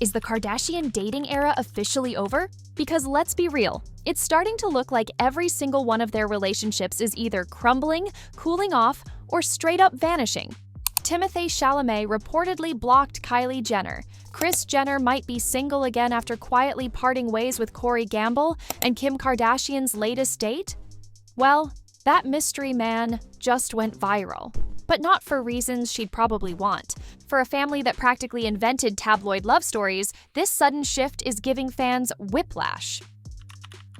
Is the Kardashian dating era officially over? Because let's be real, it's starting to look like every single one of their relationships is either crumbling, cooling off, or straight up vanishing. Timothée Chalamet reportedly blocked Kylie Jenner. Kris Jenner might be single again after quietly parting ways with Corey Gamble and Kim Kardashian's latest date? Well, that mystery man just went viral. But not for reasons she'd probably want. For a family that practically invented tabloid love stories, this sudden shift is giving fans whiplash.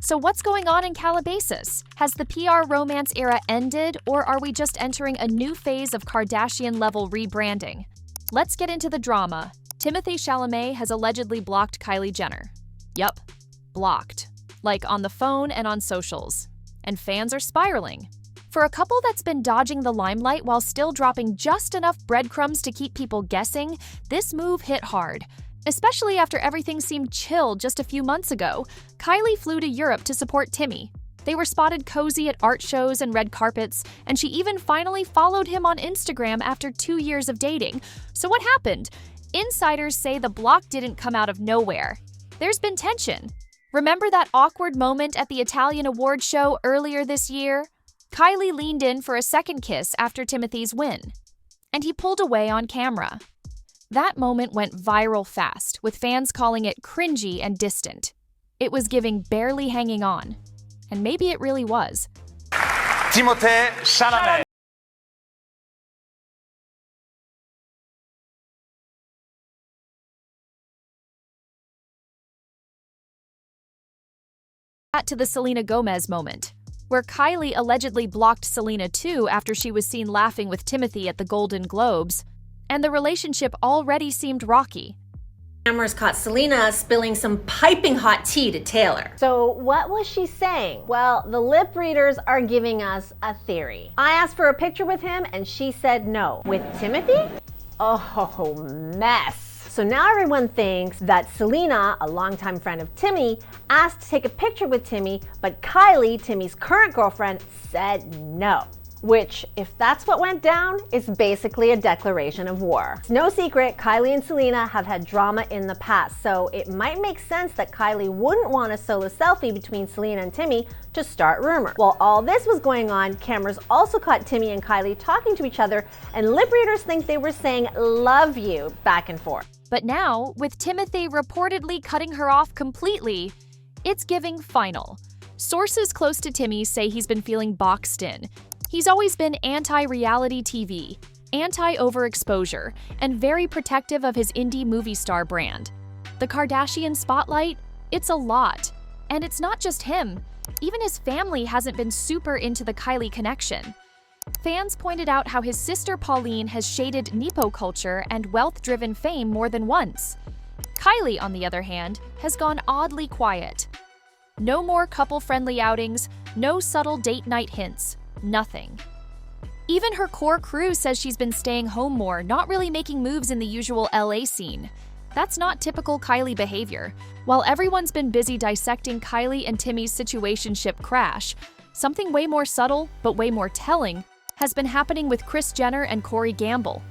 So what's going on in Calabasas? Has the PR romance era ended, or are we just entering a new phase of Kardashian-level rebranding? Let's get into the drama. Timothée Chalamet has allegedly blocked Kylie Jenner. Yup, blocked. Like on the phone and on socials. And fans are spiraling. For a couple that's been dodging the limelight while still dropping just enough breadcrumbs to keep people guessing, this move hit hard. Especially after everything seemed chill just a few months ago, Kylie flew to Europe to support Timmy. They were spotted cozy at art shows and red carpets, and she even finally followed him on Instagram after 2 years of dating. So what happened? Insiders say the block didn't come out of nowhere. There's been tension. Remember that awkward moment at the Italian award show earlier this year? Kylie leaned in for a second kiss after Timothée's win, and he pulled away on camera. That moment went viral fast, with fans calling it cringy and distant. It was giving barely hanging on. And maybe it really was. Timothée Chalamet. To the Selena Gomez moment, where Kylie allegedly blocked Selena too after she was seen laughing with Timothée at the Golden Globes, and the relationship already seemed rocky. Cameras caught Selena spilling some piping hot tea to Taylor. So what was she saying? Well, the lip readers are giving us a theory. I asked for a picture with him and she said no. With Timothée? Oh, mess. So now everyone thinks that Selena, a longtime friend of Timmy, asked to take a picture with Timmy, but Kylie, Timmy's current girlfriend, said no. Which, if that's what went down, is basically a declaration of war. It's no secret, Kylie and Selena have had drama in the past, so it might make sense that Kylie wouldn't want a solo selfie between Selena and Timmy to start rumors. While all this was going on, cameras also caught Timmy and Kylie talking to each other, and lip readers think they were saying "love you" back and forth. But now, with Timothée reportedly cutting her off completely, it's giving final. Sources close to Timmy say he's been feeling boxed in. He's always been anti-reality TV, anti-overexposure, and very protective of his indie movie star brand. The Kardashian spotlight? It's a lot. And it's not just him. Even his family hasn't been super into the Kylie connection. Fans pointed out how his sister Pauline has shaded Nepo culture and wealth-driven fame more than once. Kylie, on the other hand, has gone oddly quiet. No more couple-friendly outings, no subtle date night hints, nothing. Even her core crew says she's been staying home more, not really making moves in the usual LA scene. That's not typical Kylie behavior. While everyone's been busy dissecting Kylie and Timmy's situationship crash, something way more subtle, but way more telling, has been happening with Kris Jenner and Corey Gamble.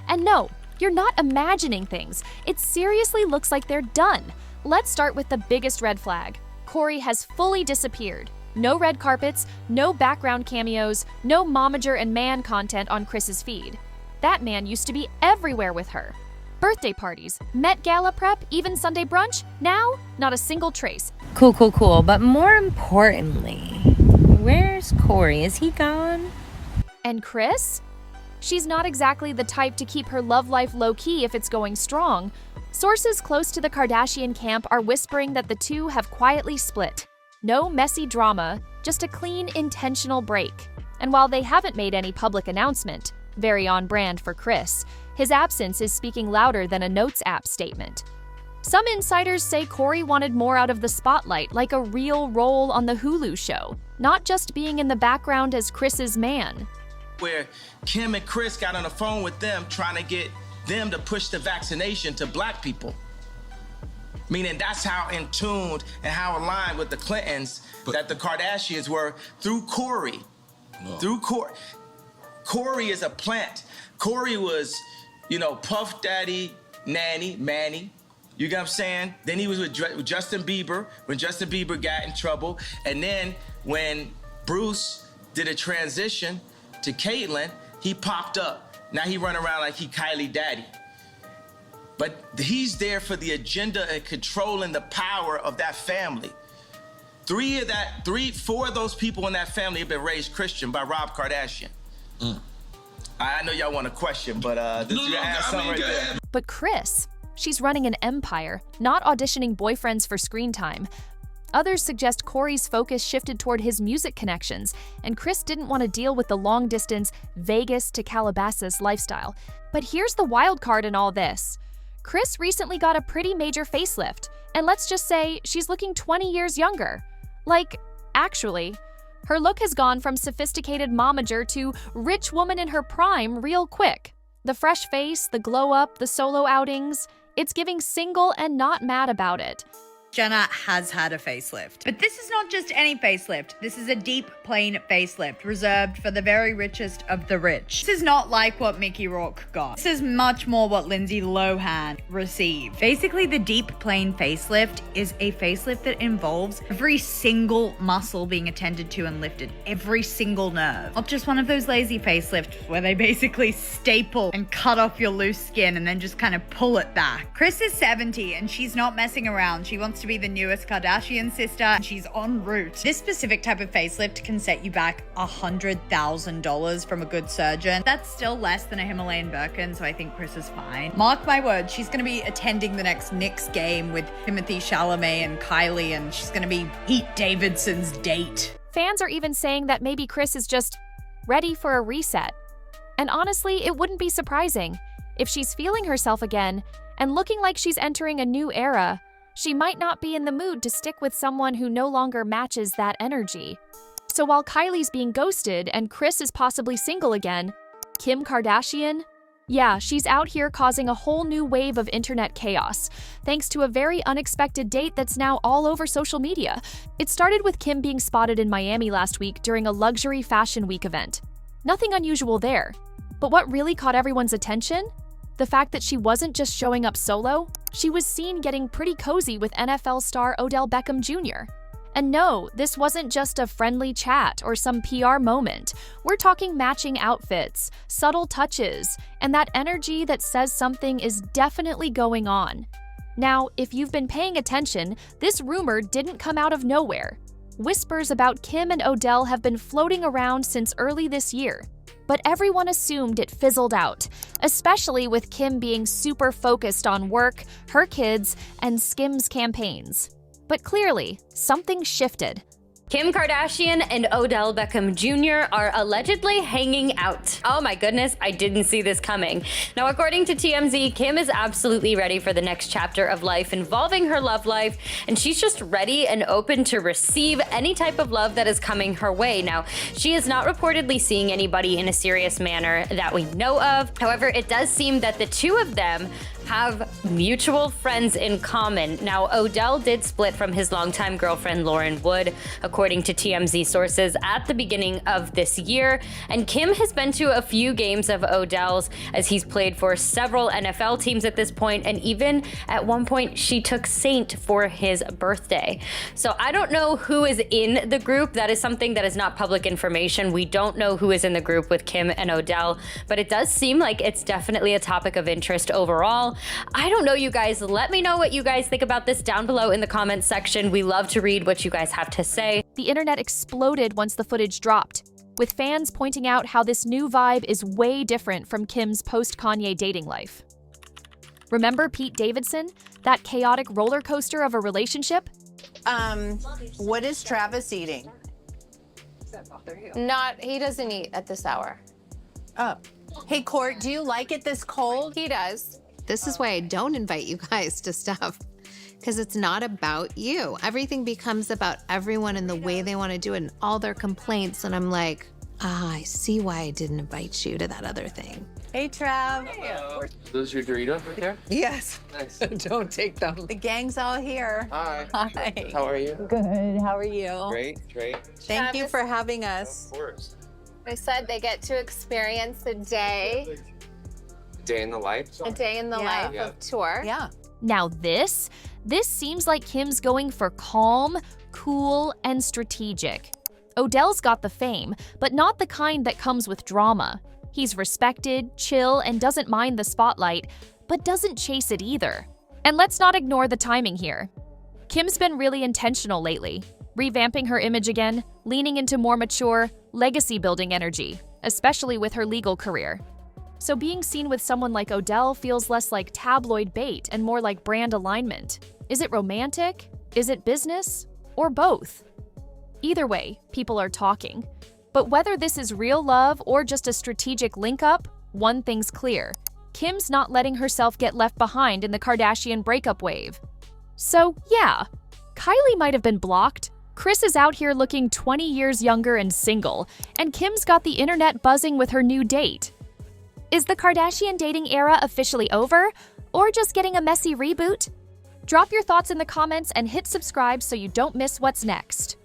And no, you're not imagining things. It seriously looks like they're done. Let's start with the biggest red flag. Corey has fully disappeared. No red carpets, no background cameos, no momager and man content on Kris's feed. That man used to be everywhere with her. Birthday parties, Met Gala prep, even Sunday brunch. Now, not a single trace. Cool. But more importantly, where's Corey? Is he gone? And Kris? She's not exactly the type to keep her love life low-key if it's going strong. Sources close to the Kardashian camp are whispering that the two have quietly split. No messy drama, just a clean, intentional break. And while they haven't made any public announcement, very on brand for Kris, his absence is speaking louder than a Notes app statement. Some insiders say Corey wanted more out of the spotlight, like a real role on the Hulu show, not just being in the background as Kris's man. Where Kim and Kris got on the phone with them trying to get them to push the vaccination to black people. Meaning that's how in tune and how aligned with the Clintons that the Kardashians were through Corey. No. Through Corey. Corey is a plant. Corey was, Puff Daddy, Nanny, Manny, You get what I'm saying? Then he was with Justin Bieber when Justin Bieber got in trouble. And then when Bruce did a transition to Caitlyn, he popped up. Now he run around like he Kylie daddy. But he's there for the agenda and controlling the power of that family. Four of those people in that family have been raised Christian by Rob Kardashian. I know y'all want a question, but there. But Kris, she's running an empire, not auditioning boyfriends for screen time. Others suggest Corey's focus shifted toward his music connections, and Kris didn't want to deal with the long-distance Vegas to Calabasas lifestyle. But here's the wild card in all this. Kris recently got a pretty major facelift, and let's just say she's looking 20 years younger. Like, actually, her look has gone from sophisticated momager to rich woman in her prime real quick. The fresh face, the glow up, the solo outings, it's giving single and not mad about it. Jenner has had a facelift. But this is not just any facelift. This is a deep, plain facelift reserved for the very richest of the rich. This is not like what Mickey Rourke got. This is much more what Lindsay Lohan received. Basically, the deep, plain facelift is a facelift that involves every single muscle being attended to and lifted, every single nerve. Not just one of those lazy facelifts where they basically staple and cut off your loose skin and then just kind of pull it back. Kris is 70 and she's not messing around. She wants to be the newest Kardashian sister, and she's en route. This specific type of facelift can set you back $100,000 from a good surgeon. That's still less than a Himalayan Birkin, so I think Kris is fine. Mark my words, she's gonna be attending the next Knicks game with Timothée Chalamet and Kylie, and she's gonna be Pete Davidson's date. Fans are even saying that maybe Kris is just ready for a reset. And honestly, it wouldn't be surprising. If she's feeling herself again and looking like she's entering a new era, she might not be in the mood to stick with someone who no longer matches that energy. So while Kylie's being ghosted and Kris is possibly single again, Kim Kardashian? Yeah, she's out here causing a whole new wave of internet chaos, thanks to a very unexpected date that's now all over social media. It started with Kim being spotted in Miami last week during a luxury fashion week event. Nothing unusual there. But what really caught everyone's attention? The fact that she wasn't just showing up solo, she was seen getting pretty cozy with NFL star Odell Beckham Jr. And no, this wasn't just a friendly chat or some PR moment. We're talking matching outfits, subtle touches, and that energy that says something is definitely going on. Now, if you've been paying attention, this rumor didn't come out of nowhere. Whispers about Kim and Odell have been floating around since early this year. But everyone assumed it fizzled out, especially with Kim being super focused on work, her kids, and Skims campaigns. But clearly, something shifted. Kim Kardashian and Odell Beckham Jr. are allegedly hanging out. Oh my goodness, I didn't see this coming. Now, according to TMZ, Kim is absolutely ready for the next chapter of life involving her love life, and she's just ready and open to receive any type of love that is coming her way. Now, she is not reportedly seeing anybody in a serious manner that we know of. However, it does seem that the two of them have mutual friends in common. Now, Odell did split from his longtime girlfriend, Lauren Wood, according to TMZ sources, at the beginning of this year. And Kim has been to a few games of Odell's, as he's played for several NFL teams at this point, and even at one point, she took Saint for his birthday. So I don't know who is in the group. That is something that is not public information. We don't know who is in the group with Kim and Odell, but it does seem like it's definitely a topic of interest overall. I don't know, you guys. Let me know what you guys think about this down below in the comments section. We love to read what you guys have to say. The internet exploded once the footage dropped, with fans pointing out how this new vibe is way different from Kim's post-Kanye dating life. Remember Pete Davidson? That chaotic roller coaster of a relationship? What is Travis eating? He doesn't eat at this hour. Oh. Hey, Court, do you like it this cold? He does. This is why I don't invite you guys to stuff, because it's not about you. Everything becomes about everyone and the way they want to do it and all their complaints. And I'm like, I see why I didn't invite you to that other thing. Hey, Trav. Are those your Doritos right there? Yes. Nice. Don't take them. The gang's all here. Hi. Hi. How are you? Good. How are you? Great. Thank you for having us. Of course. They said they get to experience a day Day in the life. in the life of tour. Yeah. Now this seems like Kim's going for calm, cool, and strategic. Odell's got the fame, but not the kind that comes with drama. He's respected, chill, and doesn't mind the spotlight, but doesn't chase it either. And let's not ignore the timing here. Kim's been really intentional lately, revamping her image again, leaning into more mature, legacy-building energy, especially with her legal career. So being seen with someone like Odell feels less like tabloid bait and more like brand alignment. Is it romantic? Is it business? Or both? Either way, people are talking. But whether this is real love or just a strategic link-up, one thing's clear. Kim's not letting herself get left behind in the Kardashian breakup wave. So yeah, Kylie might have been blocked. Kris is out here looking 20 years younger and single, and Kim's got the internet buzzing with her new date. Is the Kardashian dating era officially over, or just getting a messy reboot? Drop your thoughts in the comments and hit subscribe so you don't miss what's next.